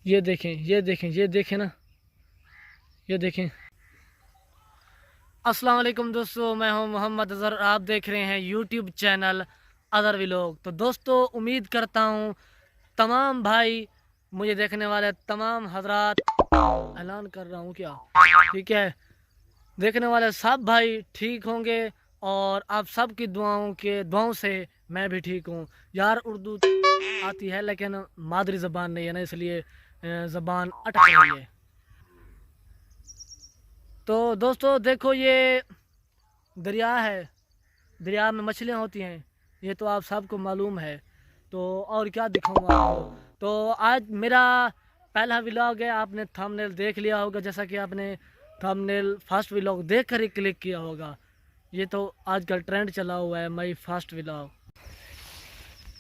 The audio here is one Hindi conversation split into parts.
ये देखें, ये देखें, ये देखें ना, ये देखें। अस्सलाम वालेकुम दोस्तों, मैं हूं मोहम्मद अज़हर, आप देख रहे हैं यूट्यूब चैनल अदर व्लॉग। तो दोस्तों, उम्मीद करता हूं तमाम भाई, मुझे देखने वाले तमाम हजरात, ऐलान कर रहा हूं क्या, ठीक है, देखने वाले सब भाई ठीक होंगे और आप सब की दुआओं से मैं भी ठीक हूँ। यार, उर्दू आती है लेकिन मादरी ज़बान नहीं है ना, इसलिए ज़बान अटक रही है। तो दोस्तों देखो, ये दरिया है, दरिया में मछलियाँ होती हैं, ये तो आप सबको मालूम है। तो और क्या दिखाऊंगा आपको। तो आज मेरा पहला व्लॉग है, आपने थंबनेल देख लिया होगा, जैसा कि आपने थंबनेल फर्स्ट व्लॉग देख कर ही क्लिक किया होगा। ये तो आजकल ट्रेंड चला हुआ है, माई फर्स्ट व्लॉग।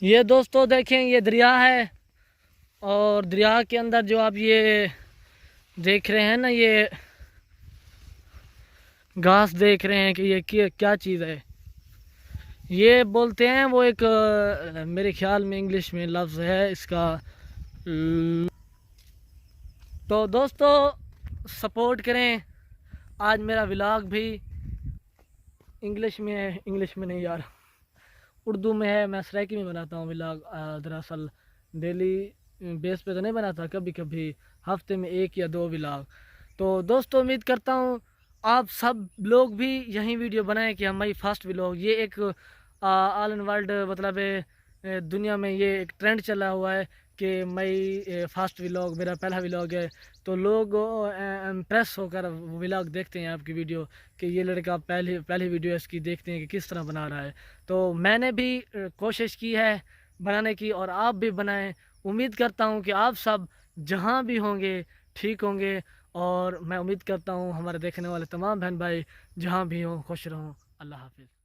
ये दोस्तों देखें, ये दरिया है और दरिया के अंदर जो आप ये देख रहे हैं ना, ये घास देख रहे हैं कि ये क्या चीज़ है, ये बोलते हैं वो एक मेरे ख्याल में इंग्लिश में लफ्ज़ है इसका। तो दोस्तों सपोर्ट करें, आज मेरा व्लॉग भी इंग्लिश में है, इंग्लिश में नहीं यार, उर्दू में है। मैं सराइकी में बनाता हूँ व्लॉग, दरअसल डेली बेस पे तो नहीं बनाता, कभी कभी हफ्ते में 1 या 2 व्लॉग। तो दोस्तों उम्मीद करता हूँ आप सब लोग भी यही वीडियो बनाएं कि हमारी फर्स्ट व्लॉग, ये एक ऑल इन वर्ल्ड मतलब दुनिया में ये एक ट्रेंड चला हुआ है कि मई फर्स्ट व्लॉग मेरा पहला व्लॉग है। तो लोग इम्प्रेस होकर व्लॉग देखते हैं आपकी वीडियो कि ये लड़का पहली पहली वीडियो इसकी देखते हैं कि किस तरह बना रहा है। तो मैंने भी कोशिश की है बनाने की और आप भी बनाएं। उम्मीद करता हूँ कि आप सब जहाँ भी होंगे ठीक होंगे और मैं उम्मीद करता हूँ हमारे देखने वाले तमाम बहन भाई जहाँ भी हों खुश रहें। अल्लाह हाफिज़।